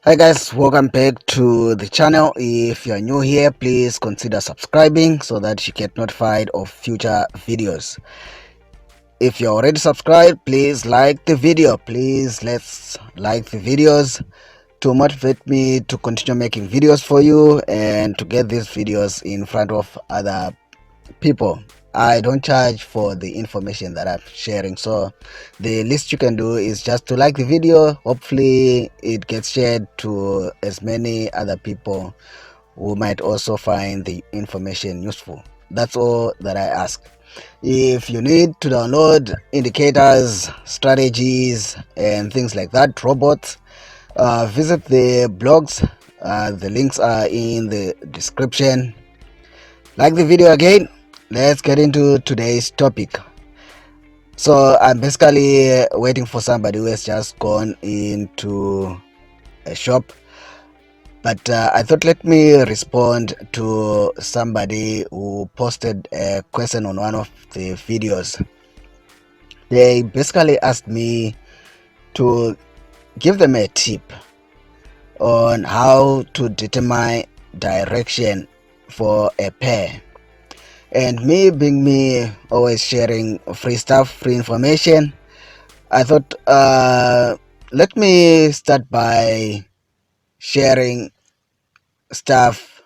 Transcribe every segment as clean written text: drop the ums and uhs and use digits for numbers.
Hi guys, welcome back to the channel. If you're new here, please consider subscribing so that you get notified of future videos. If you're already subscribed, please like the video. Please let's like the videos to motivate me to continue making videos for you and to get these videos in front of other people. I don't charge for the information that I'm sharing, so the least you can do is just to like the video. Hopefully it gets shared to as many other people who might also find the information useful. That's all that I ask. If you need to download indicators, strategies and things like that, robots, visit the blogs. The links are in the description. Like the video again. Let's get into today's topic. So I'm basically waiting for somebody who has just gone into a shop, but I thought let me respond to somebody who posted a question on one of the videos. They basically asked me to give them a tip on how to determine direction for a pair. And me being me, always sharing free stuff, free information, I thought let me start by sharing stuff.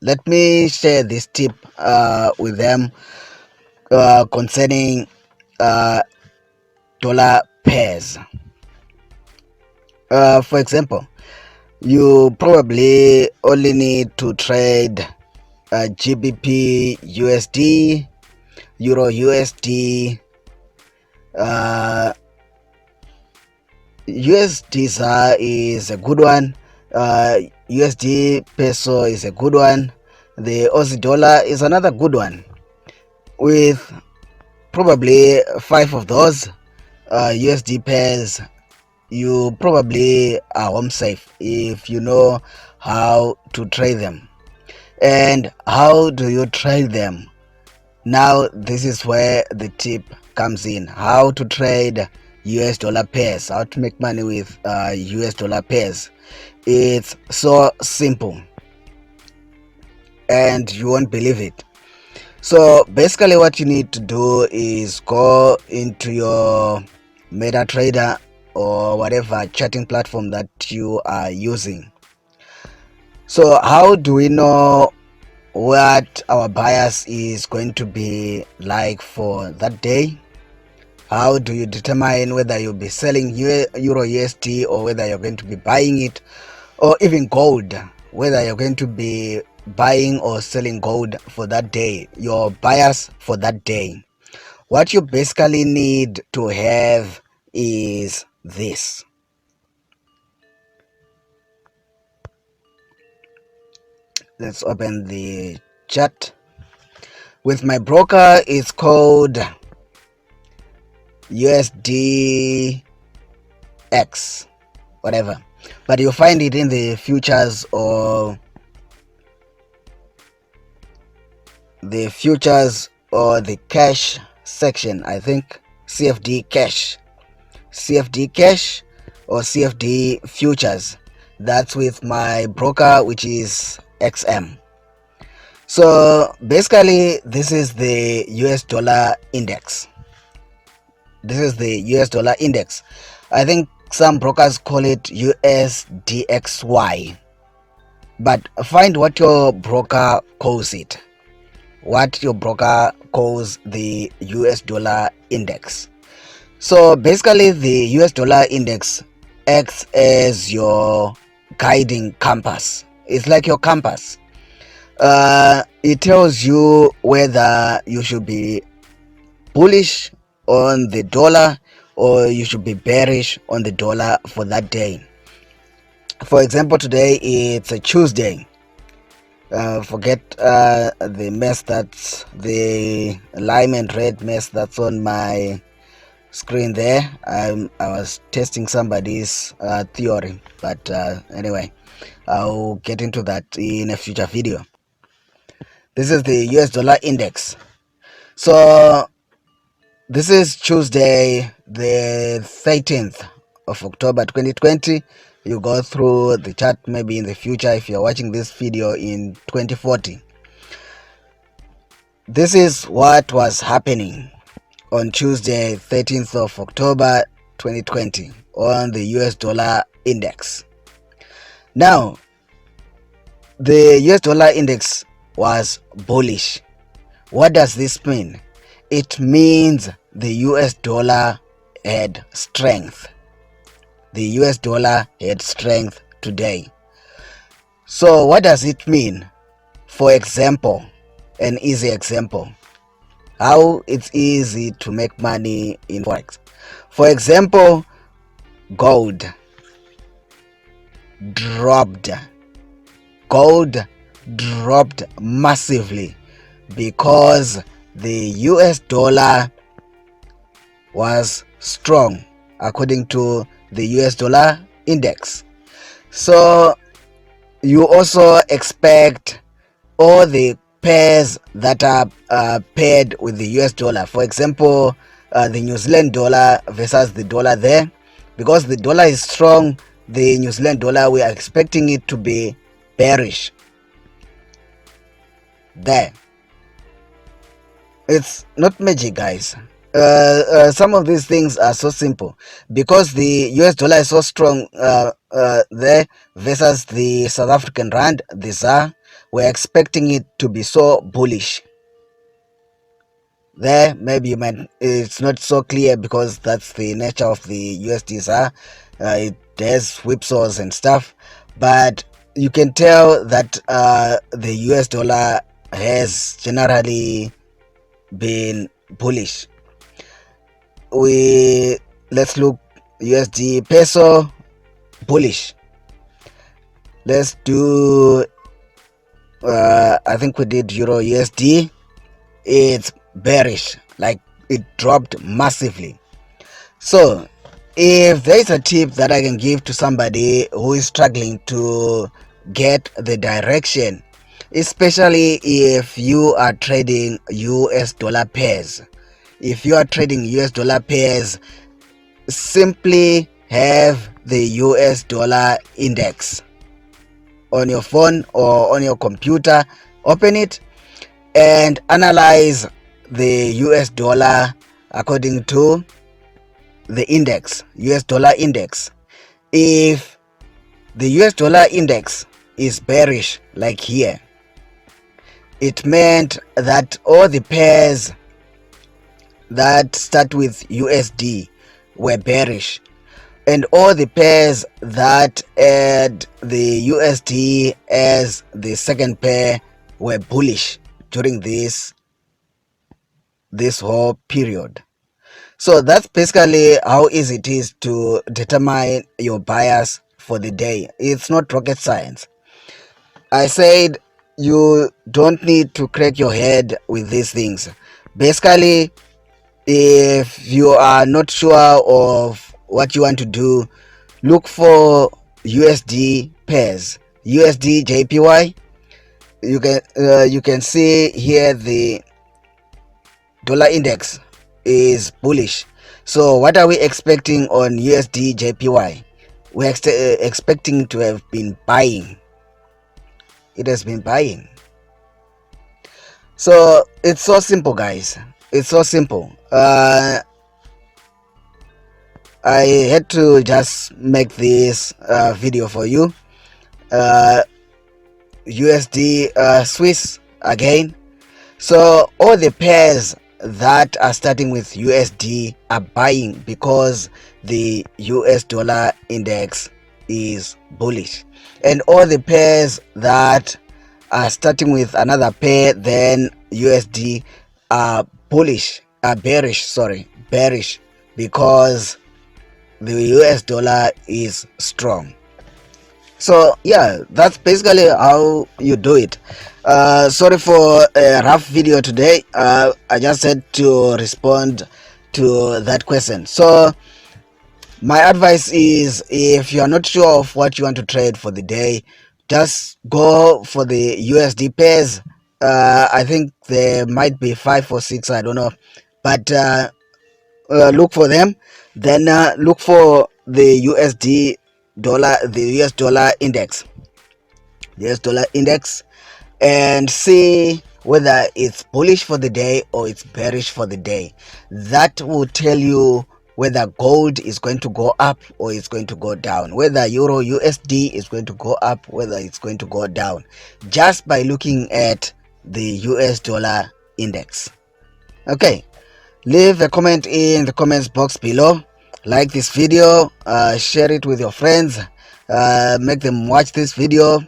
Let me share this tip with them concerning dollar pairs. For example, you probably only need to trade GBP USD, Euro USD, USD is a good one, USD peso is a good one, the Aussie dollar is another good one. With probably 5 of those USD pairs, you probably are home safe if you know how to trade them. And how do you trade them? Now this is where the tip comes in. How to trade US dollar pairs, how to make money with US dollar pairs. It's so simple and you won't believe it. So basically what you need to do is go into your MetaTrader or whatever charting platform that you are using. So how do we know what our bias is going to be like for that day? How do you determine whether you'll be selling Euro USD or whether you're going to be buying it, or even gold, whether you're going to be buying or selling gold for that day, your bias for that day? What you basically need to have is this. Let's open the chart. With my broker, it's called USDX, whatever, but you'll find it in the futures or the cash section. I think CFD cash or CFD futures. That's with my broker, which is XM. So basically this is the US dollar index. This is the US dollar index. I think some brokers call it USDXY, but find what your broker calls it, what your broker calls the US dollar index. So basically the US dollar index acts as your guiding compass. It's like your compass. It tells you whether you should be bullish on the dollar or you should be bearish on the dollar for that day. For example, today it's a Tuesday. Forget the mess, that's the lime and red mess that's on my screen there. I was testing somebody's theory, but anyway, I'll get into that in a future video. This is the US dollar index. So this is Tuesday, the 13th of October 2020. you go through the chart maybe in the future if you're watching this video in 2040. This is what was happening on Tuesday 13th of October 2020 on the US dollar index. Now the US dollar index was bullish. What does this mean? It means the US dollar had strength. The US dollar had strength today. So what does it mean? For example, an easy example, how it's easy to make money in Forex. For example, gold dropped massively because the US dollar was strong according to the US dollar index. So you also expect all the pairs that are paired with the US dollar. For example, the New Zealand dollar versus the dollar there, because the dollar is strong, the New Zealand dollar, we are expecting it to be bearish there. It's not magic, guys. Some of these things are so simple because the US dollar is so strong there versus the South African rand, the ZAR. We're expecting it to be so bullish there. Maybe you might, it's not so clear because that's the nature of the USD ZAR. It has whipsaws and stuff, but you can tell that the US dollar has generally been bullish. Let's look USD peso, bullish. Let's do I think we did Euro USD. It's bearish, like it dropped massively. So if there is a tip that I can give to somebody who is struggling to get the direction, especially if you are trading US dollar pairs, if you are trading US dollar pairs, simply have the US dollar index on your phone or on your computer. Open it and analyze the US dollar according to the index, US dollar index. If the US dollar index is bearish like here, it meant that all the pairs that start with USD were bearish, and all the pairs that had the USD as the second pair were bullish during this whole period. So that's basically how easy it is to determine your bias for the day. It's not rocket science. I said you don't need to crack your head with these things. Basically, if you are not sure of what you want to do, look for USD pairs, USD JPY. You can see here the dollar index is bullish. So what are we expecting on USD JPY? We're expecting to have been buying. It has been buying. So it's so simple, guys. It's so simple. I had to just make this video for you. USD Swiss again. So all the pairs that are starting with USD are buying because the US dollar index is bullish, and all the pairs that are starting with another pair than USD are bearish because the US dollar is strong. So yeah, that's basically how you do it. Sorry for a rough video today. I just had to respond to that question. So my advice is, if you are not sure of what you want to trade for the day, just go for the USD pairs. I think there might be 5 or 6, I don't know, but look for them. Then look for the USD the US dollar index, and see whether it's bullish for the day or it's bearish for the day. That will tell you whether gold is going to go up or it's going to go down, whether Euro USD is going to go up, whether it's going to go down, just by looking at the US dollar index. Okay, leave a comment in the comments box below, like this video, share it with your friends, make them watch this video,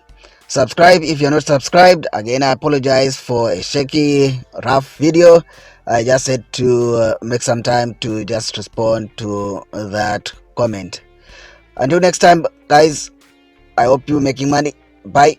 subscribe if you're not subscribed. Again, I apologize for a shaky, rough video. I just had to make some time to just respond to that comment. Until next time, guys, I hope you're making money. Bye.